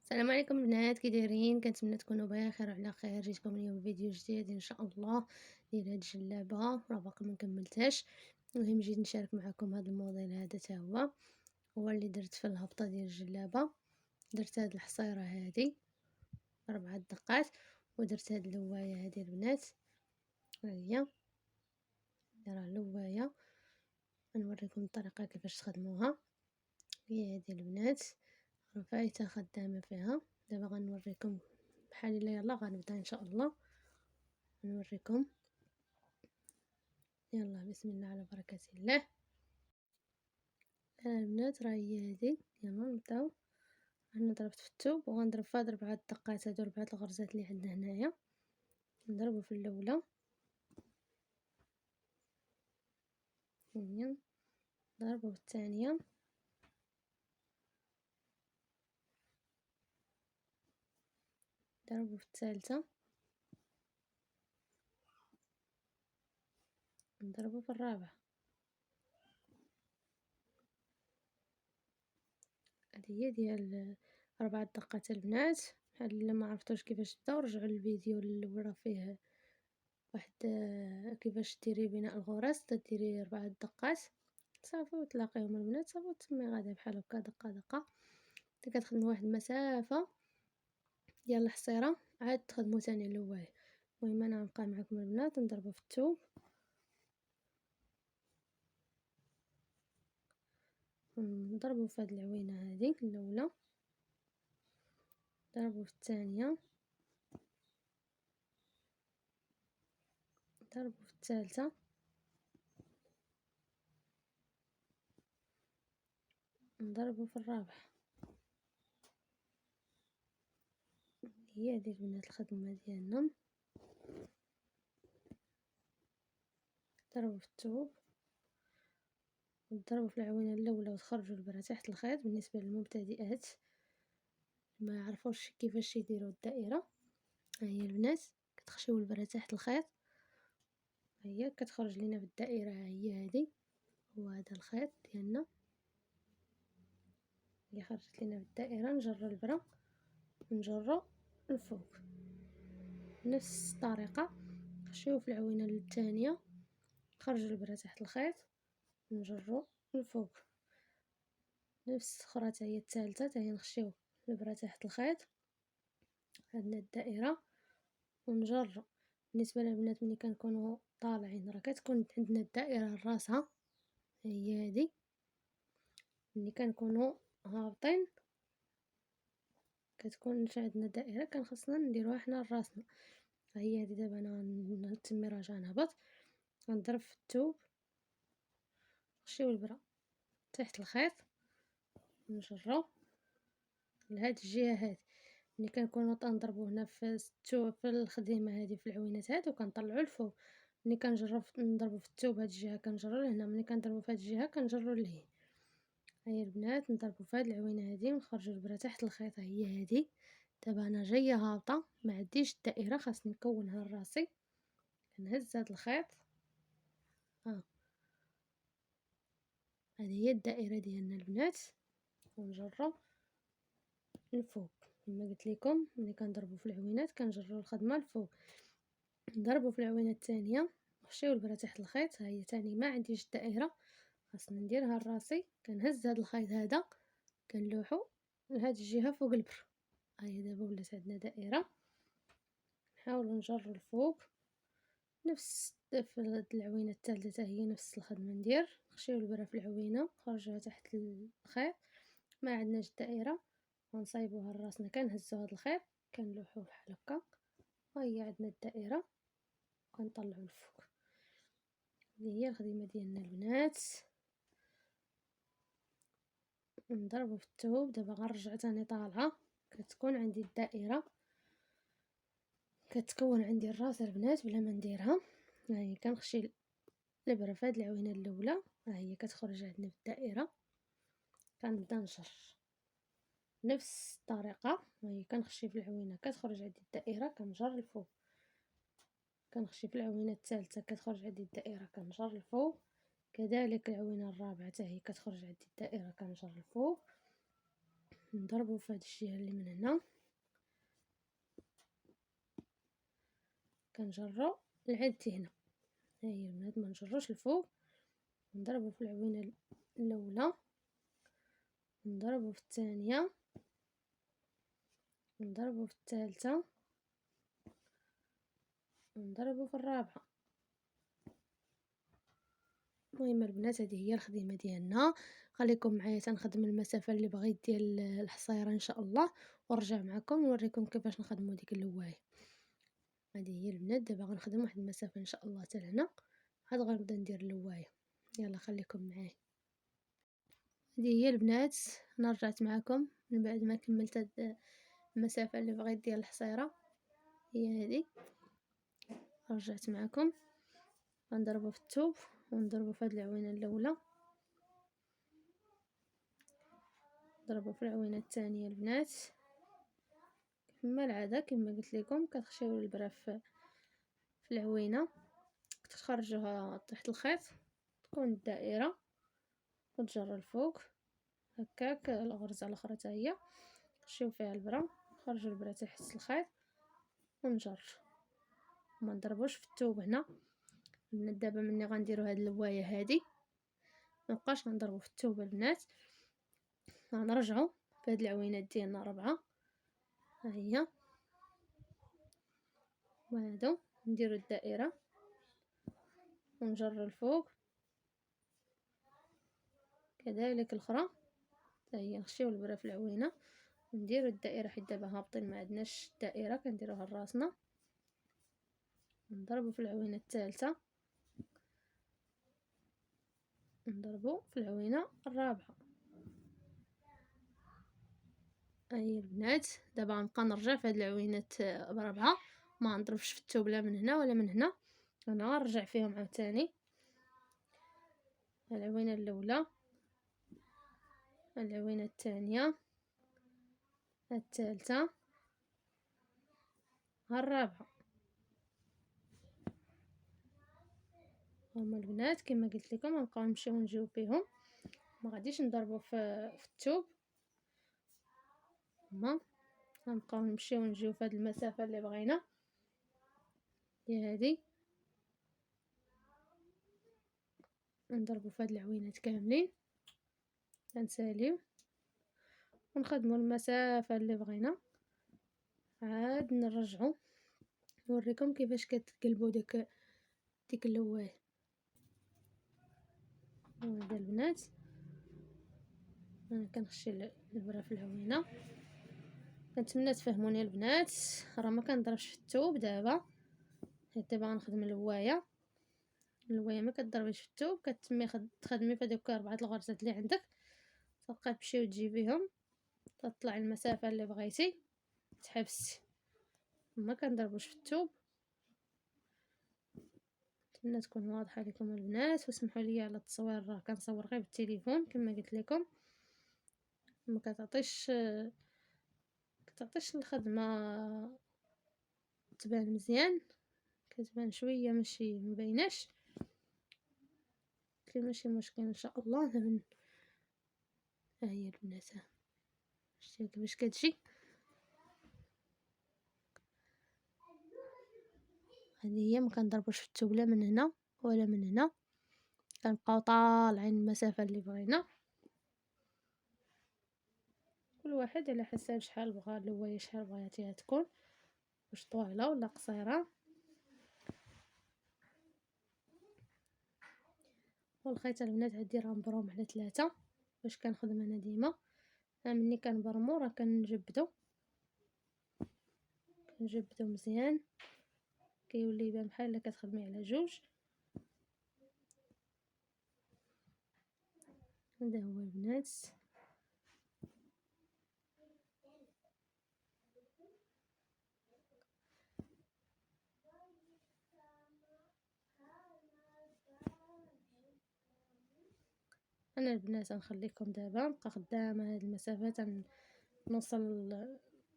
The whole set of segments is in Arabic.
السلام عليكم البنات، كي دايرين؟ كنتمنى تكونوا بخير وعلى خير. جيتكم اليوم فيديو جديد ان شاء الله ديال هاد الجلابه، راه باقي ما كملتهاش. المهم جيت نشارك معكم هذا الموديل هذا حتى هو اللي درت في الهبطه ديال الجلابه. درت هاد الحصيره هادي 4 دقات، ودرت هاد اللوايه هادي البنات. ها هي راه اللوايه، غنوريكم الطريقه كيفاش تخدموها. هي هادي البنات، راه فايته خدامه فيها. دابا غنوريكم بحال الا يلا غنبدا ان شاء الله نوريكم. يلا بسم الله على بركة الله. البنات راه هي هادي، يلا نبداو. انا ضربت في الثوب وغنضرب فيها 4 دقات، هادو 4 الغرزات اللي عندنا هنايا. نضربو في الاولى، هي نضربو في الثانية، نضربو في الثالثة، نضربو في الرابعة. هادي هي ديال 4 دقات البنات. بحال الا ما عرفتوش كيفاش تبداو رجعوا للفيديو الاول، راه فيه واحد كيفاش ديري بناء الغرز. تديري 4 دقات صافي وتلاقيهم البنات صافي، وتسمي غادا بحال هكا دقه دقه. كتخدموا واحد المسافه ديال الحصيره عاد تخدموا ثاني اللوايه. المهم انا غنبقى معكم البنات نضربوا في الثوب، نضربوا في هاد العوينه هذه الاولى، نضربوا في الثانيه، نضربوا في الثالثه، نضربوا في الرابعه. هي هذه البنات الخدمه ديالنا. ضربوا في الثوب وتضربوا في العوينه الاولى وتخرجوا البره تحت الخيط. بالنسبه للمبتدئات ما يعرفوش كيفاش يديروا الدائره، ها هي البنات كتخشيو البره تحت الخيط، ها هي كتخرج لينا بالدائره. ها هي هذه، هو هذا الخيط ديالنا اللي خرجت لينا بالدائره. نجرو البره، نجرو الفوق نفس الطريقه. نخشيو في العوينه الثانيه، نخرجوا البره تحت الخيط، نجرو الفوق نفس الاخرى. حتى هي الثالثه، حتى هي نخشيو البره تحت الخيط، عندنا الدائره ونجرو. بالنسبه للبنات ملي كنكونوا طالعين راه كتكون عندنا الدائره راسها، هي هذه. ملي كنكونوا هابطين كتكون عندنا دائره، كان خصنا نديروها حنا لراسنا. هي هذه. دابا انا تمي راجعه نهبط، غنضرب في الثوب، نخشيو البرا تحت الخيط، نجرو لهاد الجهه هذه. ملي كنكونوا نضربو هنا في الثوب في الخديمه هذه في العوينات هادو كنطلعوا الفوق. ملي كنجرب نضربو في الثوب هاد الجهه كنجرو لهنا، ملي كنضربو في هاد الجهه كنجرو لهيه. هيا البنات نضربو في هاد العوينه هذه ونخرجوا البرا تحت الخيط. هي هذه. دابا انا جايه هابطه ما عنديش الدائره، خاصني نكونها لراسي. كنهز هاد الخيط، هذه هي الدائره ديالنا البنات، ونجرو الفوق. كما قلت لكم ملي كنضربوا في العوينات كنجروا الخدمه الفوق. نضربوا في العوينه الثانيه، نخشيو البرا تحت الخيط. ها هي ثاني ما عنديش الدائره، خاصني نديرها لراسي. كنهز هذا الخيط هذا، كنلوحو لهاد الجهه فوق البر. ها هي دابا ولات عندنا دائره. نحاولوا نجروا الفوق نفس في هاد العوينه الثالثه، هي نفس الخدمه ندير. نخشيو البرا في العوينه، نخرجوها تحت الخيط. ما عندناش الدائره ونصايبوها لراسنا، كنهزو هاد الخيط كنلوحوه بحال هكا، وهي عندنا الدائره كنطلعو الفوق. هذه هي الخدمه ديالنا البنات. نضربو في الثوب. دابا غنرجع تاني طالعه، كتكون عندي الدائره، كتكون عندي الراس البنات بلا ما نديرها. ها هي كنخشي الابره في هاد العوينه الاولى، ها هي كتخرج عندنا في الدائره. كنبدا نجر نفس الطريقه. ها هي كنخشي في العوينه كتخرج عندي الدائره، كنجر الفوق. كنخشي في العوينه الثالثه كتخرج عندي الدائره، كنجر الفوق. كذلك العوينه الرابعه حتى هي كتخرج عندي الدائره، كنجر الفوق. نضربو في هاد الجهه اللي من هنا، كنجرو لعند هنا. ها هي البنات، ما نجروش الفوق، نضربو في العوينه الاولى، نضربو في الثانيه، نضربو في الثالثه، ونضربو في الرابعه. المهم البنات هذه هي الخدمه ديالنا. خليكم معايا تنخدم المسافه اللي بغيت ديال الحصيره ان شاء الله، ونرجع معكم نوريكم كيفاش نخدموا ديك اللوايه. هذه هي البنات، دابا غنخدم واحد المسافه ان شاء الله حتى لهنا، عاد غنبدا ندير اللوايه. يلا خليكم معايا. هذه هي البنات، انا رجعت معكم من بعد ما كملت هاد المسافه اللي بغيت ديال الحصيره، هي هذه. رجعت معكم، غنضربو في الثوب ونضربو في هاد العوينه الاولى، نضربو في العوينه الثانيه البنات. كما العاده كما قلت لكم كتخشيو البره في العوينه، كتخرجوها تحت الخيط، تكون الدائره وتجر الفوق هكاك. الغرزه الاخرى حتى هي نخشيو فيها البره، نخرجوا البره تحت الخيط ونجر، ما نضربوش في الثوب هنا. من دابا مني غنديروا هاد اللوايه هادي، مابقاش غنضربوا في الثوب البنات. غنرجعوا في هاد العوينات ديالنا 4، ها هي، وهادو نديروا الدائره ونجر الفوق كذلك. الاخرى حتى هي نخشيو البره في العوينه ونديروا الدائره، حيت دابا هابطين ما عندناش الدائره كنديروها لراسنا. نضربوا في العوينه الثالثه، نضربوا في العوينه الرابعه. هاي البنات، دابا غنبقى نرجع في هاد العوينات بربعه، ما نضربش في الثوب لا من هنا ولا من هنا. انا غنرجع فيهم عاوتاني، العوينه الاولى، العوينه الثانيه، الثالثه، الرابعه. هما البنات كما قلت لكم غنبقاو نمشيو ونجيو بهم، ما غاديش نضربوا في الثوب. هما غنبقاو نمشيو ونجيو في هاد المسافه اللي بغينا، هي هادي. نضربوا في هاد العوينات كاملين، كنساليو ونخدموا المسافه اللي بغينا، عاد نرجعوا نوريكم كيفاش كتقلبوا ديك اللوايه. هذا البنات، انا كنخشي البره في العوينه. كنتمنى تفهموني البنات، راه ما كنضربش في الثوب دابا، حيت دابا غنخدم اللوايه ما كتضربيش في الثوب، كتمي تخدمي في هذوك 4 الغرزات اللي عندك، تبقى تمشي وتجيبيهم تطلعي المسافه اللي بغيتي تحبسي. ما كنضربوش في الثوب. نتمنى تكون واضحه لكم البنات، واسمحوا لي على التصوير، راه كنصور غير بالتليفون كما قلت لكم، ما كتعطيش الخدمه تبان مزيان، كتبان شويه ماشي مبيناش، لكن ماشي مشكل ان شاء الله. ها هي البنات، شتي كيفاش كتجي. هذه هي، ما كنضربوش في الثوب لا من هنا ولا من هنا، كنبقاو طالعين المسافه اللي بغينا، كل واحد على حسب شحال بغى اللوايه، شحال بغيتيها تكون، واش طويله ولا قصيره. والخيط البنات عندي راه مبروم على 3 باش كنخدم انا ديما. مني كنبرمو راه كنجبدو مزيان، كيولي يبان بحال الا كتخدمي على 2. هذا هو البنات. انا البنات نخليكم دابا نبقى خدامه هاد المسافه نوصل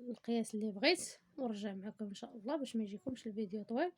القياس اللي بغيت، ونرجع معكم ان شاء الله باش ما يجيكمش الفيديو طويل.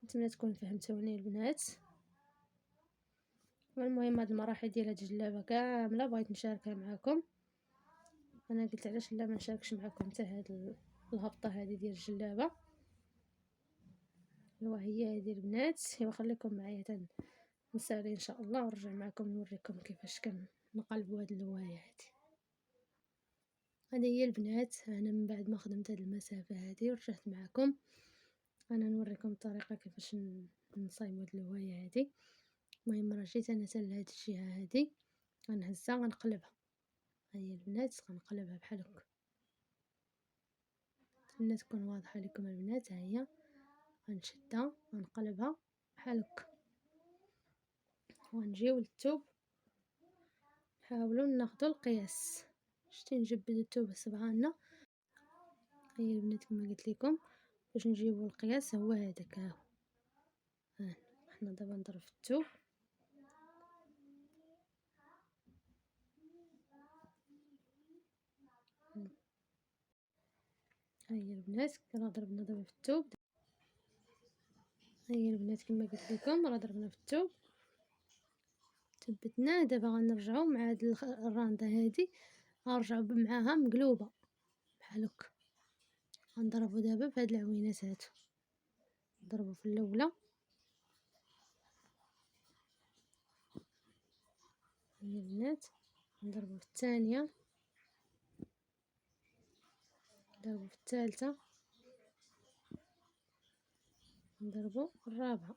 نتمنى تكون فهمتوني البنات. والمهم هاد المراحل ديال هاد الجلابه كامله بغيت نشاركها معكم. انا قلت علاش لا ما نشاركش معكم حتى هاد الهبطه هذه ديال الجلابه. هي هذه البنات. خليكم معايا نسالي ان شاء الله ونرجع معكم نوريكم كيفاش كنقلبوا هاد اللوايه هذه هي البنات. انا من بعد ما خدمت هاد المسافه هذه ورجعت معكم، انا نوريكم الطريقه كيفاش نصايبوا هاد اللوايه هذه. المهم راه جيت انا حتى لهاد الجهه هذه غنهزها غنقلبها. هي البنات غنقلبها بحال هكا. نتمنى تكون واضحه لكم البنات. ها هي غنشدها غنقلبها بحال هكا، ونجيو للثوب نحاولوا ناخذوا القياس. شتي نجبدوا الثوب صبعنا. هي البنات كما قلت لكم باش نجيبوا القياس هو هذاك. ها هو حنا دابا نضرب في الثوب. هي البنات راه ضربنا دابا في الثوب. هي البنات كما قلت لكم راه ضربنا في الثوب ثبتناه. دابا غنرجعوا مع هاد الرانده هذه غنرجعوا معاها مقلوبه بحال هكا. غنضربوا دابا في هاد العوينات هادو، نضربوا في الاولى. هي البنات نضربوا في الثانيه، نضربوا في الثالثه، نضربوا في الرابعه.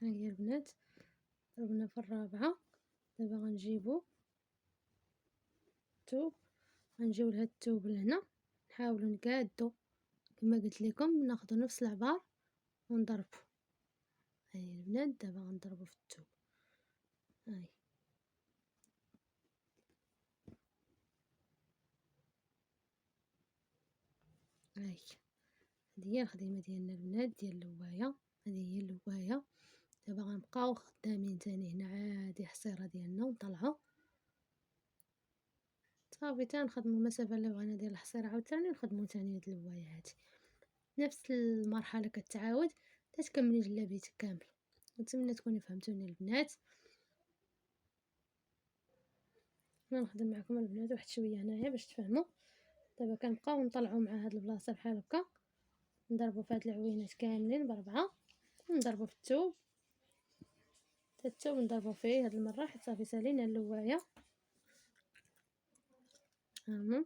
هي البنات ضربنا في الرابعه. دابا غنجيبو الثوب، غنجيو لهاد الثوب لهنا، نحاولوا نقادو كما قلت لكم، ناخذ نفس العبار ونضربو. هاي البنات دابا غنضربو في الثوب. هاي هاي هذه هي الخدمه ديالنا البنات ديال اللوايه. هذه هي اللوايه. دابا غنبقاو خدامين تاني هنا عادي حصيره ديالنا ونطلعو صافي تنخدمو المسافه اللي بغينا ديال الحصيره عاوتاني نخدمو تاني هاد اللوايه هادي. نفس المرحله كتعاود تكملي جلابيتك كامل. نتمنى تكونوا فهمتوني البنات. انا نخدم معكم البنات واحد شويه هنايا باش تفهموا. دابا كنبقاو نطلعوا مع هاد البلاصه بحال هكا، نضربوا في هاد العوينات كاملين بربعه، ونضربوا في الثوب حتى الثوب نضربوا فيه هاد المره حيت صافي سالينا اللوايه. هاهما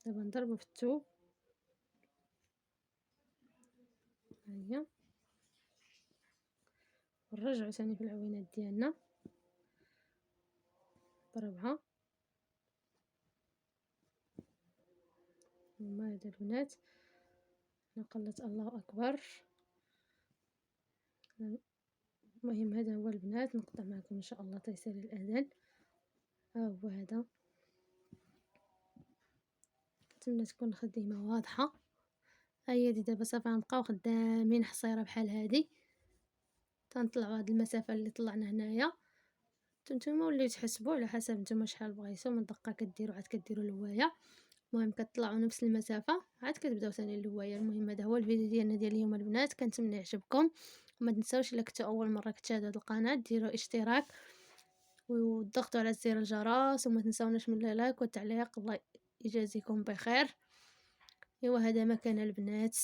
دابا نضربوا في الثوب. هيا ونرجعوا ثاني في العوينات ديالنا بربعه. هما هاد البنات نقلت الله اكبر. المهم هذا هو البنات، نقطع معكم ان شاء الله تيسير الاذان. ها هو هذا. نتمنى تكون الخدمه واضحه. هيا دي دابا صافي غنبقاو خدامين حصيره بحال هادي تنطلعوا هاد المسافه اللي طلعنا هنايا. نتوما وليو تحسبوا على حسب نتوما شحال بغيتو من دقه كديروا عاد كديروا اللوايه. المهم كتطلعوا نفس المسافه عاد كتبداو ثاني اللوايه. المهم هذا هو الفيديو ديالنا ديال اليوم البنات، كنتمنى يعجبكم. وما تنساوش الا كنتو اول مره كتشاهدوا هذه القناه ديروا اشتراك وضغطوا على زر الجرس، وما تنساوناش من اللايك والتعليق. الله يجازيكم بخير. هذا مكان البنات.